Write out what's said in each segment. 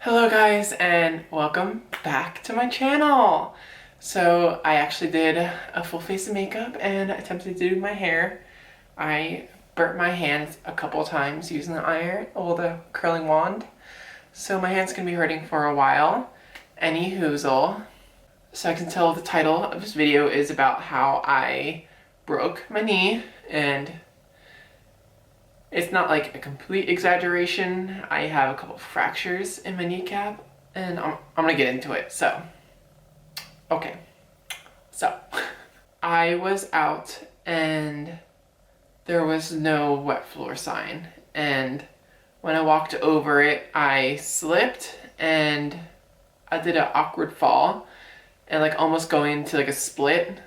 Hello guys and welcome back to my channel. So I actually did a full face of makeup and attempted to do my hair. I burnt my hands a couple times using the iron or the curling wand. So my hand's gonna be hurting for a while. Any hoozle. So I can tell the title of this video is about how I broke my knee, and it's not like a complete exaggeration. I have a couple fractures in my kneecap, and I'm gonna get into it. So, okay. So, I was out and there was no wet floor sign. And when I walked over it, I slipped and I did an awkward fall and like almost going into like a split.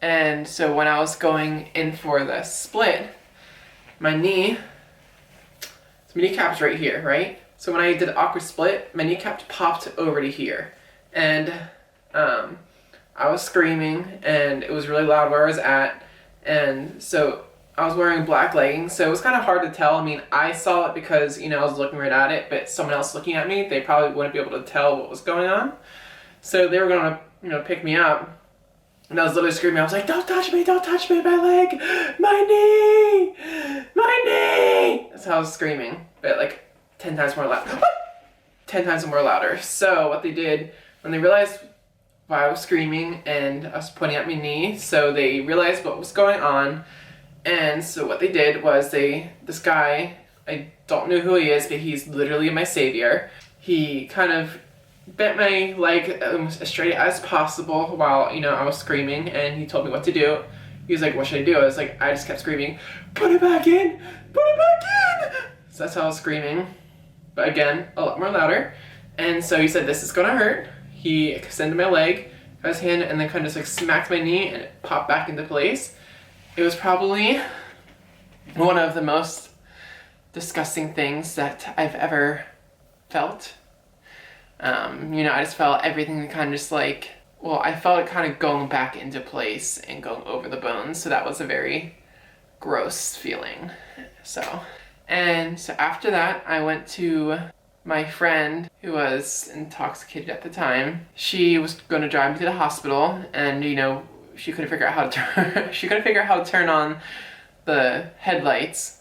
And so when I was going in for the split, my kneecap's right here, right? So when I did the awkward split, my kneecap popped over to here. And I was screaming and it was really loud where I was at. And so I was wearing black leggings, so it was kind of hard to tell. I mean, I saw it because, I was looking right at it, but someone else looking at me, they probably wouldn't be able to tell what was going on. So they were gonna, pick me up. And I was literally screaming. I was like, don't touch me, my leg, my knee, my knee. That's how I was screaming, but like 10 times more loud, 10 times more louder. So what they did, when they realized why I was screaming and I was pointing at my knee, so they realized what was going on. And so what they did was this guy, I don't know who he is, but he's literally my savior. He kind of bent my leg as straight as possible while, I was screaming, and he told me what to do. He was like, what should I do? I just kept screaming, put it back in, put it back in. So that's how I was screaming. But again, a lot more louder. And so he said, this is gonna hurt. He extended my leg, got his hand, and then kind of just like smacked my knee, and it popped back into place. It was probably one of the most disgusting things that I've ever felt. I just felt everything kind of just like, I felt it kind of going back into place and going over the bones. So that was a very gross feeling. And so after that, I went to my friend who was intoxicated at the time. She was going to drive me to the hospital, and, she couldn't figure out how to turn on the headlights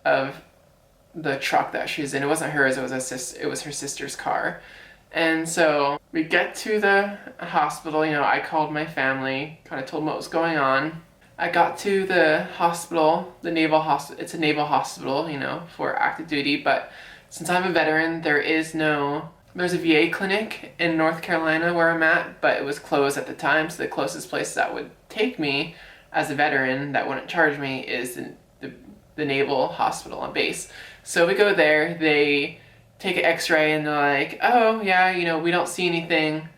of the truck that she was in. It wasn't hers, it was her sister's car. And so we get to the hospital, I called my family, kind of told them what was going on. I got to the hospital, it's a naval hospital, for active duty, but since I'm a veteran, there's a VA clinic in North Carolina where I'm at, but it was closed at the time, so the closest place that would take me as a veteran that wouldn't charge me is the naval hospital on base. So we go there, they take an x-ray, and they're like, oh yeah, we don't see anything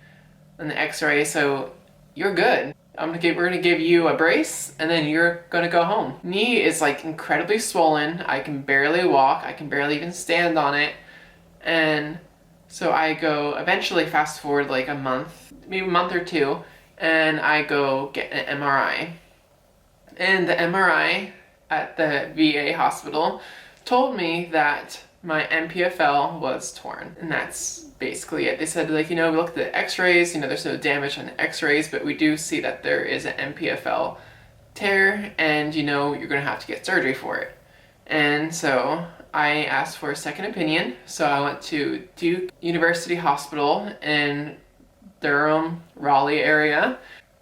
in the x-ray, so you're good. We're gonna give you a brace, and then you're gonna go home. Knee is like incredibly swollen. I can barely walk. I can barely even stand on it. And so I go, eventually fast forward like a month, maybe a month or two, and I go get an MRI. And the MRI at the VA hospital told me that my MPFL was torn. And that's basically it. They said, we looked at the x-rays, there's no damage on the x-rays, but we do see that there is an MPFL tear, and you're gonna have to get surgery for it. And so I asked for a second opinion. So I went to Duke University Hospital in Durham, Raleigh area.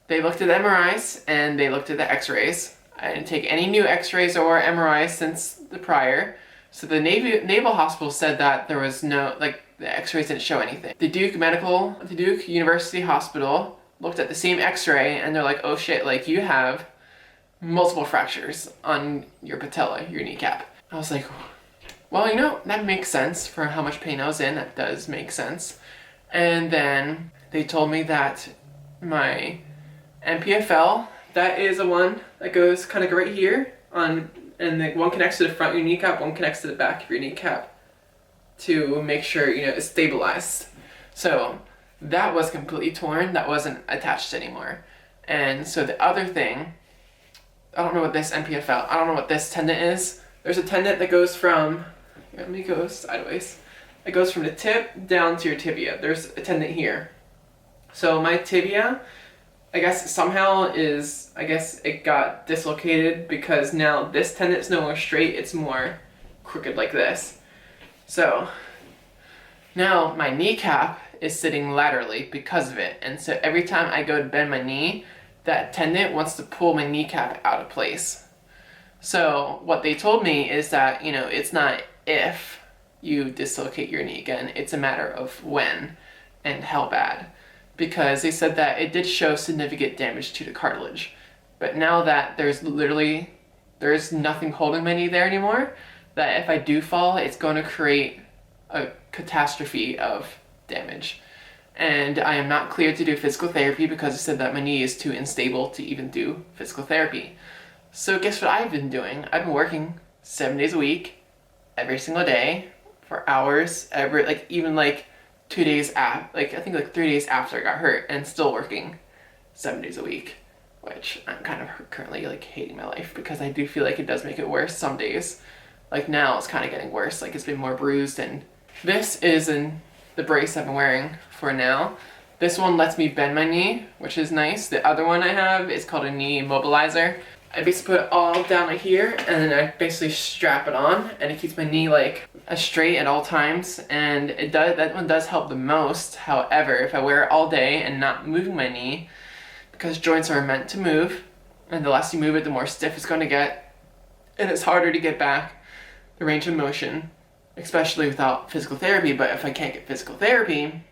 They looked at the MRIs and they looked at the x-rays. I didn't take any new x-rays or MRIs since the prior. So the Naval Hospital said that there was no, the x-rays didn't show anything. The Duke University Hospital looked at the same x-ray, and they're like, oh shit, you have multiple fractures on your patella, your kneecap. I was like, well, that makes sense for how much pain I was in. That does make sense. And then they told me that my MPFL, that is the one that goes kind of right here and one connects to the front of your kneecap, one connects to the back of your kneecap to make sure, it's stabilized. So that was completely torn. That wasn't attached anymore. And so the other thing, I don't know what this MPFL, I don't know what this tendon is. There's a tendon that goes from, let me go sideways. It goes from the tip down to your tibia. There's a tendon here. So my tibia, I guess it got dislocated because now this tendon is no more straight, it's more crooked like this. So now my kneecap is sitting laterally because of it. And so every time I go to bend my knee, that tendon wants to pull my kneecap out of place. So what they told me is that, it's not if you dislocate your knee again, it's a matter of when and how bad. Because they said that it did show significant damage to the cartilage. But now that there's nothing holding my knee there anymore, that if I do fall, it's going to create a catastrophe of damage. And I am not cleared to do physical therapy because it said that my knee is too unstable to even do physical therapy. So guess what I've been doing? I've been working 7 days a week, every single day, for hours, even 2 days after, I think 3 days after I got hurt, and still working 7 days a week, which I'm kind of currently hating my life because I do feel like it does make it worse some days. Like now it's kind of getting worse, it's been more bruised, and this is the brace I've been wearing for now. This one lets me bend my knee, which is nice. The other one I have is called a knee immobilizer. I basically put it all down right here, and then I basically strap it on, and it keeps my knee straight at all times, and that one does help the most. However, if I wear it all day and not moving my knee, because joints are meant to move, and the less you move it, the more stiff it's going to get, and it's harder to get back the range of motion, especially without physical therapy. But if I can't get physical therapy,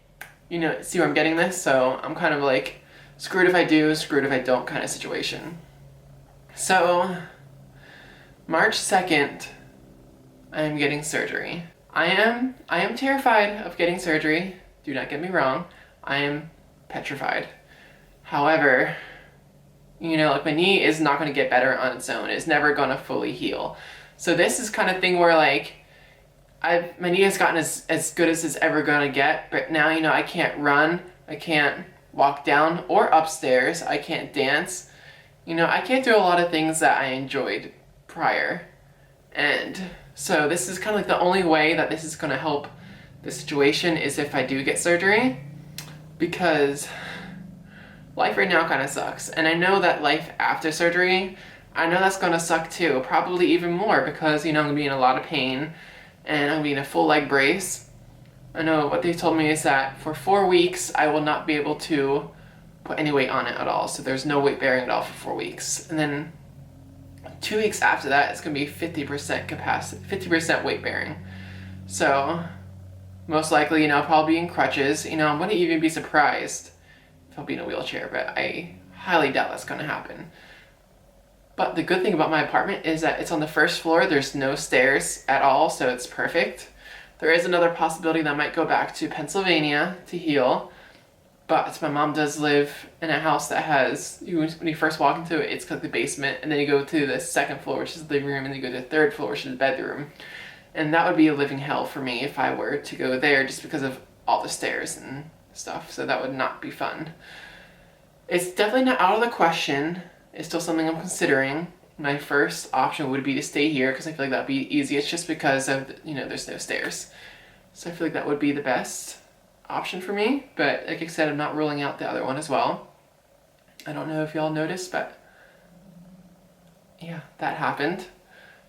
see where I'm getting this? So I'm kind of screwed if I do, screwed if I don't kind of situation. So, March 2nd, I am getting surgery. I am terrified of getting surgery. Do not get me wrong. I am petrified. However, my knee is not going to get better on its own. It's never going to fully heal. So this is kind of thing where my knee has gotten as good as it's ever going to get, but now, I can't run, I can't walk down or upstairs, I can't dance. I can't do a lot of things that I enjoyed prior. And so this is kind of the only way that this is going to help the situation is if I do get surgery, because life right now kind of sucks. And I know that life after surgery, I know that's going to suck too, probably even more, because, I'm going to be in a lot of pain and I'm going to be in a full leg brace. I know what they told me is that for 4 weeks, I will not be able to put any weight on it at all. So there's no weight bearing at all for 4 weeks. And then 2 weeks after that, it's going to be 50% capacity, 50% weight bearing. So most likely, I'll probably be in crutches. I wouldn't even be surprised if I'll be in a wheelchair, but I highly doubt that's going to happen. But the good thing about my apartment is that it's on the first floor. There's no stairs at all, so it's perfect. There is another possibility that I might go back to Pennsylvania to heal. But my mom does live in a house that has, when you first walk into it, it's the basement, and then you go to the second floor, which is the living room, and then you go to the third floor, which is the bedroom. And that would be a living hell for me if I were to go there, just because of all the stairs and stuff. So that would not be fun. It's definitely not out of the question. It's still something I'm considering. My first option would be to stay here, because I feel like that would be easiest, just because of, there's no stairs. So I feel like that would be the best option for me, but like I said, I'm not ruling out the other one as well. I don't know if y'all noticed, but yeah, that happened.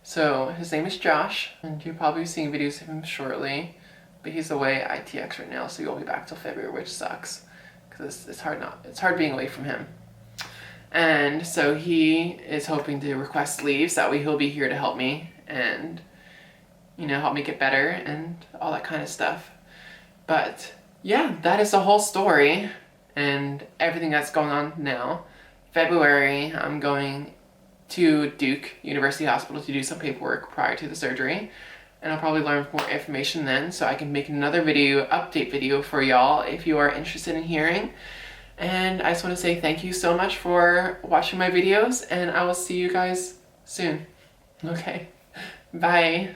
So his name is Josh, and you'll probably be seeing videos of him shortly, but he's away at ITX right now, so he won't be back till February, which sucks, because it's hard being away from him. And so he is hoping to request leave, so that way he'll be here to help me and help me get better and all that kind of stuff. But yeah, that is the whole story and everything that's going on now. February, I'm going to Duke University Hospital to do some paperwork prior to the surgery, and I'll probably learn more information then, so I can make another update video for y'all if you are interested in hearing. And I just want to say thank you so much for watching my videos, and I will see you guys soon. Okay, bye.